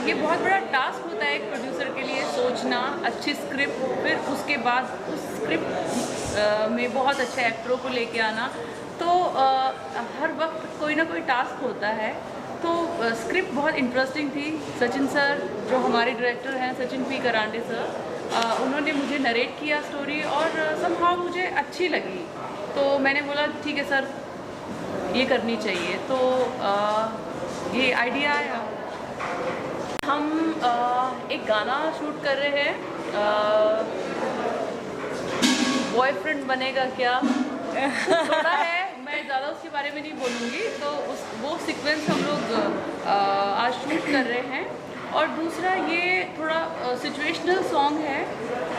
ये बहुत बड़ा टास्क होता है एक प्रोड्यूसर के लिए, सोचना अच्छी स्क्रिप्ट, फिर उसके बाद उस स्क्रिप्ट में बहुत अच्छे एक्टरों को लेके आना। तो हर वक्त कोई ना कोई टास्क होता है। तो स्क्रिप्ट बहुत इंटरेस्टिंग थी। सचिन सर जो हमारे डायरेक्टर हैं, सचिन पी करांडे सर, उन्होंने मुझे नरेट किया स्टोरी और समहाउ मुझे अच्छी लगी। तो मैंने बोला ठीक है सर, ये करनी चाहिए। तो ये आइडिया आया। हम एक गाना शूट कर रहे हैं, बॉयफ्रेंड बनेगा क्या, थोड़ा है, मैं ज़्यादा उसके बारे में नहीं बोलूँगी। तो वो सीक्वेंस हम लोग आज शूट कर रहे हैं। और दूसरा ये थोड़ा सिचुएशनल सॉन्ग है,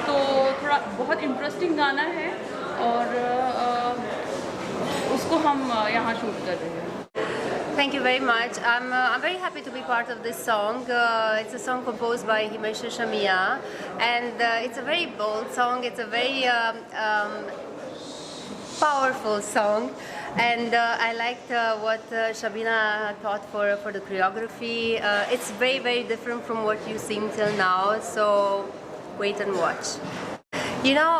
तो थोड़ा बहुत इंटरेस्टिंग गाना है और उसको हम यहाँ शूट कर रहे हैं। Thank you very much. I'm very happy to be part of this song. It's a song composed by Himesh Shamia, and it's a very bold song. It's a very powerful song, and I liked what Shabina thought for the choreography. It's very different from what you've seen till now. So wait and watch. You know,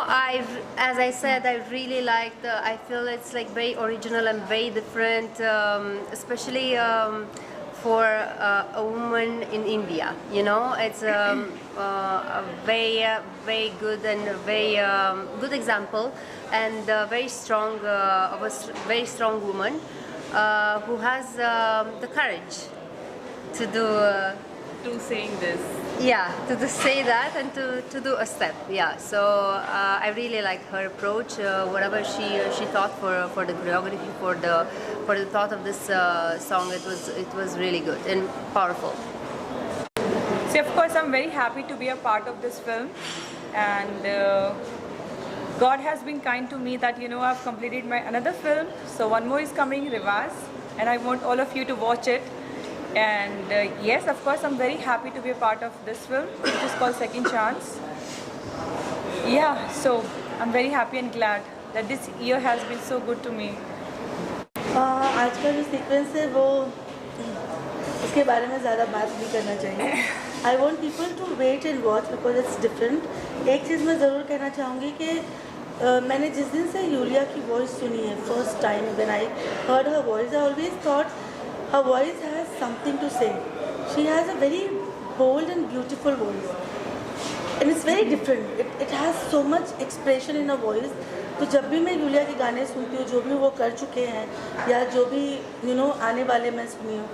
as I said, I really liked. I feel it's like very original and very different, especially for a woman in India. You know, it's a very good and very good example, and very strong of a very strong woman who has the courage to do. To saying this. Yeah, to say that and to do a step. Yeah, so I really liked her approach. Whatever she thought for the choreography, for the thought of this song, it was really good and powerful. So of course I'm very happy to be a part of this film, and God has been kind to me that I've completed my another film. So one more is coming, Rivas, and I want all of you to watch it. And yes, of course, I'm very happy to be a part of this film, which is called Second Chance. Yeah, so I'm very happy and glad that this year has been so good to me. आज का जो sequence है वो उसके बारे में ज़्यादा बात नहीं करना चाहिए। I want people to wait and watch because it's different. एक चीज़ मैं ज़रूर कहना चाहूँगी कि मैंने जिस दिन से यूलिया की वॉइस सुनी है, first time when I heard her voice, I always thought her voice has something to say. She has a very bold and beautiful voice, and it's very different. It has so much expression in her voice. तो जब भी मैं Yulia के गाने सुनती हूँ, जो भी वो कर चुके हैं या जो भी आने वाले मैं सुनी हूँ,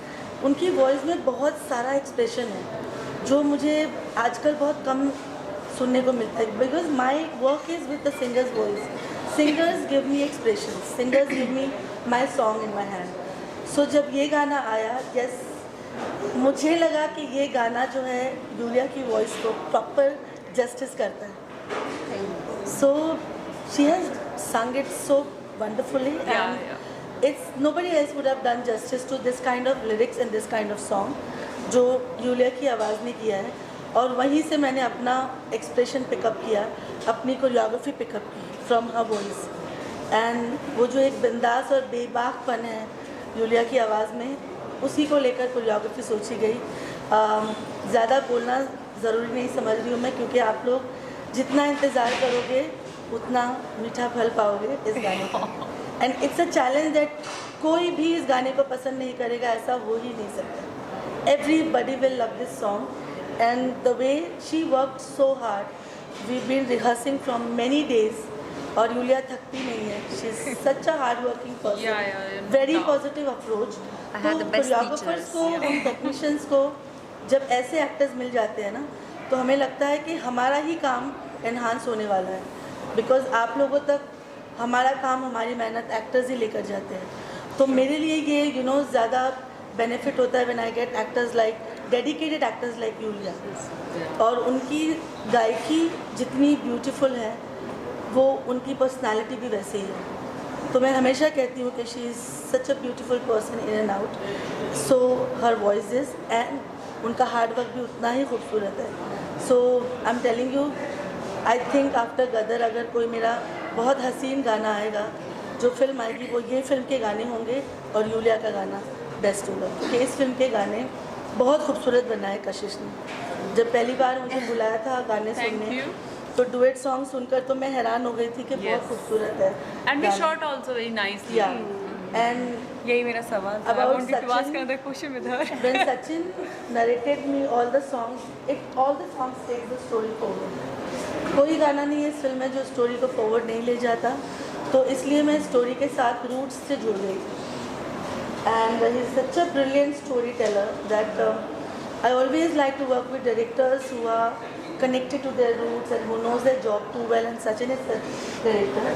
उनकी वॉइस में बहुत सारा एक्सप्रेशन है जो मुझे आजकल बहुत कम सुनने को मिलता है। Because my work is with the singers voice. Singers give me expression, singers give me my song in my hand. So जब ये गाना आया, यस, मुझे लगा कि ये गाना जो है यूलिया की वॉइस को प्रॉपर जस्टिस करता है। So she has sung it so wonderfully, and it's nobody else would have done justice to this kind of lyrics and this kind of song जो यूलिया की आवाज़ ने किया है। और वहीं से मैंने अपना एक्सप्रेशन पिकअप किया, अपनी कोरियोग्राफी पिकअप की फ्रॉम हर वॉइस। एंड वो जो एक बिंदास और बेबाकपन है यूलिया की आवाज़ में, उसी को लेकर कोरियोग्राफी सोची गई। ज़्यादा बोलना ज़रूरी नहीं समझ रही हूँ मैं, क्योंकि आप लोग जितना इंतज़ार करोगे उतना मीठा फल पाओगे इस गाने का। And it's a challenge that कोई भी इस गाने को पसंद नहीं करेगा, ऐसा हो ही नहीं सकता। Everybody will love this song, and the way she worked so hard, we been rehearsing from many days, और यूलिया थकती नहीं है। She is such a hard working person, very positive approach. तो कोरियोग्राफर्स को, हम टेक्नीशियंस को जब ऐसे एक्टर्स मिल जाते हैं ना, तो हमें लगता है कि हमारा ही काम एनहांस होने वाला है। बिकॉज आप लोगों तक हमारा काम, हमारी मेहनत एक्टर्स ही लेकर जाते हैं। तो मेरे लिए ये ज़्यादा बेनिफिट होता है when I get actors like dedicated actors like Yulia, और उनकी गायकी जितनी ब्यूटीफुल है वो उनकी पर्सनालिटी भी वैसे ही है। तो मैं हमेशा कहती हूँ कि she is such a beautiful person in and out, so her voice is, and उनका हार्ड वर्क भी उतना ही खूबसूरत है। So I am telling you, I think after Gadar अगर कोई मेरा बहुत हसीन गाना आएगा, जो फिल्म आएगी वो ये फिल्म के गाने होंगे और यूलिया का गाना बेस्ट होगा, क्योंकि इस फिल्म के गाने बहुत खूबसूरत बना है कशिश ने। जब पहली बार मुझे बुलाया था गाने Thank सुनने, you. तो डुएट सॉन्ग सुनकर तो मैं हैरान हो गई थी कि बहुत Yes. खूबसूरत है। And we गाना। shot also very nicely. Yeah. And यही मेरा सवाल था। I About wanted to ask Sachin. another question with her. when Sachin narrated me all the songs take the story forward. कोई गाना नहीं है इस फिल्म में जो स्टोरी को फॉरवर्ड नहीं ले जाता, तो इसलिए मैं स्टोरी के साथ रूट्स से जुड़ गई। And he is such a brilliant storyteller that I always like to work with directors who are connected to their roots and who knows their job too well, and Sachin is such a director.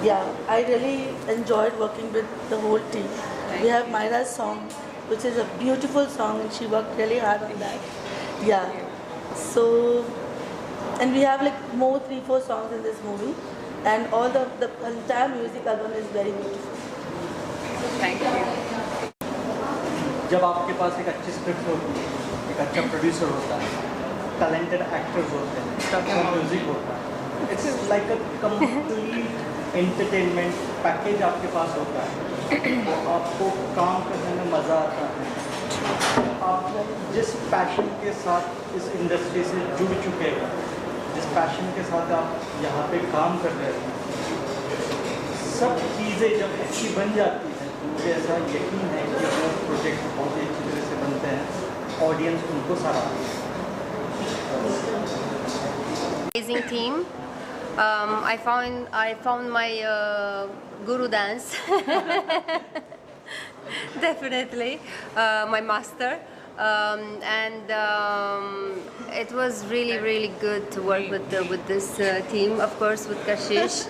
Yeah, I really enjoyed working with the whole team. We have Myra's song, which is a beautiful song, and she worked really hard on that. Yeah. So, and we have like more 3-4 songs in this movie, and all the entire music album is very beautiful. Thank you. जब आपके पास एक अच्छी script होती है, एक अच्छा producer होता है, टैलेंटेड एक्टर्स होते हैं, अच्छा म्यूजिक होता है, it's like a complete entertainment package आपके पास होता है, तो आपको काम करने में मज़ा आता है। आप जिस पैशन के साथ इस इंडस्ट्री से जुड़ चुके हैं, जिस पैशन के साथ आप यहाँ पे काम कर रहे हैं, सब चीज़ें जब अच्छी बन जाती हैं, मुझे ऐसा यकीन है कि वो प्रोजेक्ट बहुत ही अच्छी तरह से बनते हैं, ऑडियंस उनको सराहती है। Amazing team. I found my guru dance. Definitely, my master. It was really good to work with this team, of course, with Kashish.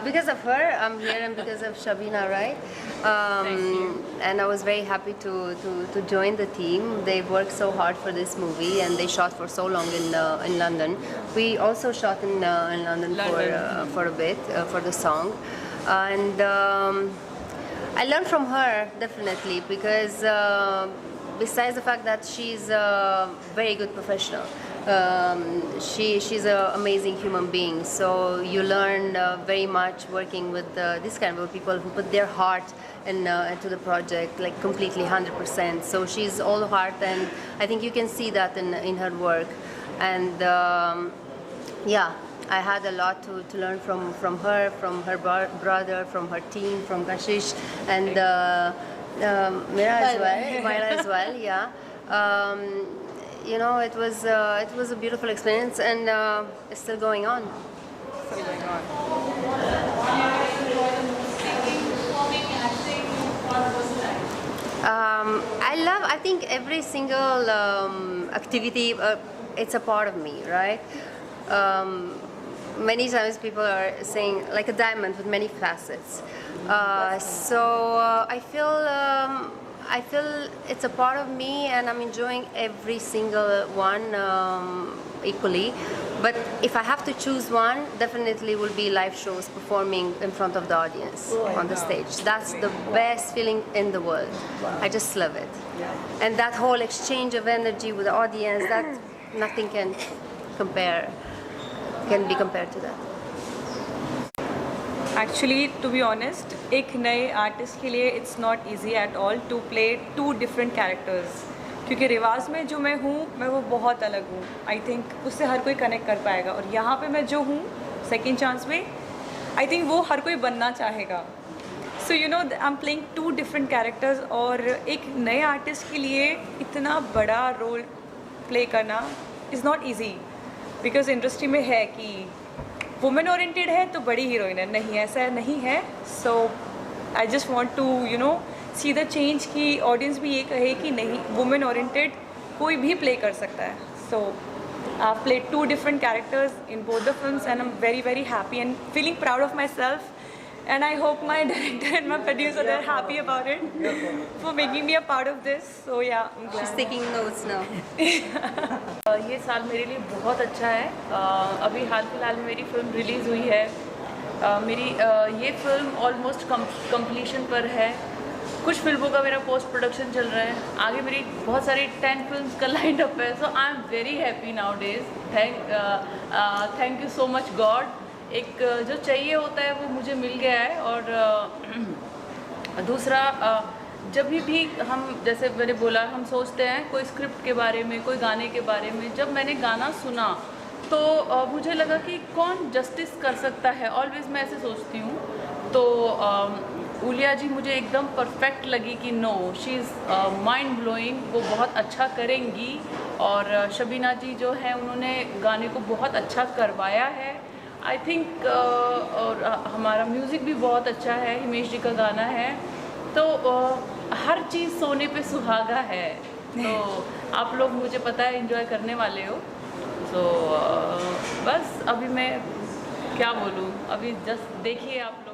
Because of her, I'm here, and because of Shabina, right? And I was very happy to join the team. They worked so hard for this movie, and they shot for so long in London. We also shot in London for a bit for the song, and I learned from her definitely, because besides the fact that she's a very good professional, she's an amazing human being. So you learn very much working with this kind of people who put their heart into the project, like completely 100%. So she's all heart, and I think you can see that in her work. And yeah, I had a lot to learn from her, from her brother, from her team, from Kashish, and Myra as well, yeah. You know, it was a beautiful experience, and it's still going on. I think every single activity, it's a part of me, right? Many times people are saying like a diamond with many facets. I feel it's a part of me, and I'm enjoying every single one equally. But if I have to choose one, definitely will be live shows, performing in front of the audience on the stage. That's the best feeling in the world. I just love it. And that whole exchange of energy with the audience, that nothing can be compared to that. Actually, to be honest, एक नए artist के लिए it's not easy at all to play two different characters. क्योंकि रिवाज में जो मैं हूँ, मैं वो बहुत अलग हूँ. I think उससे हर कोई कनेक्ट कर पाएगा. और यहाँ पे मैं जो हूँ सेकेंड चांस में, I think वो हर कोई बनना चाहेगा. So you know, I'm playing two different characters, और एक नए आर्टिस्ट के लिए इतना बड़ा रोल प्ले करना is not easy. Because industry में है कि वुमेन ओरिएंटेड है तो बड़ी हीरोइन है, नहीं ऐसा नहीं है. So I just want to see the change कि ऑडियंस भी ये कहे कि नहीं, वुमेन ओरिएंटेड कोई भी प्ले कर सकता है. So I played two different characters in both the films, and I am very very happy and feeling proud of myself. And I hope my director and my producer, they're happy about it for making me a part of this. So yeah, I'm glad. She's taking notes now. ये साल मेरे लिए बहुत अच्छा है. अभी हाल फिलहाल में मेरी फिल्म रिलीज़ हुई है. मेरी ये फिल्म ऑलमोस्ट कंप्लीशन पर है. कुछ फिल्मों का मेरा पोस्ट प्रोडक्शन चल रहा है. आगे मेरी बहुत सारी 10 फिल्म्स का लाइन अप है. So I am very happy nowadays. Thank you so much God. एक जो चाहिए होता है वो मुझे मिल गया है. और दूसरा जब भी हम, जैसे मैंने बोला, हम सोचते हैं कोई स्क्रिप्ट के बारे में, कोई गाने के बारे में। जब मैंने गाना सुना तो मुझे लगा कि कौन जस्टिस कर सकता है, ऑलवेज मैं ऐसे सोचती हूँ। तो उलिया जी मुझे एकदम परफेक्ट लगी कि no, she is mind blowing, वो बहुत अच्छा करेंगी। और शबीना जी जो है उन्होंने गाने को बहुत अच्छा करवाया है आई थिंक। और हमारा म्यूज़िक भी बहुत अच्छा है, हिमेश जी का गाना है। तो हर चीज़ सोने पे सुहागा है। तो आप लोग मुझे पता है एंजॉय करने वाले हो। तो बस अभी मैं क्या बोलूँ, अभी जस्ट देखिए आप लोग।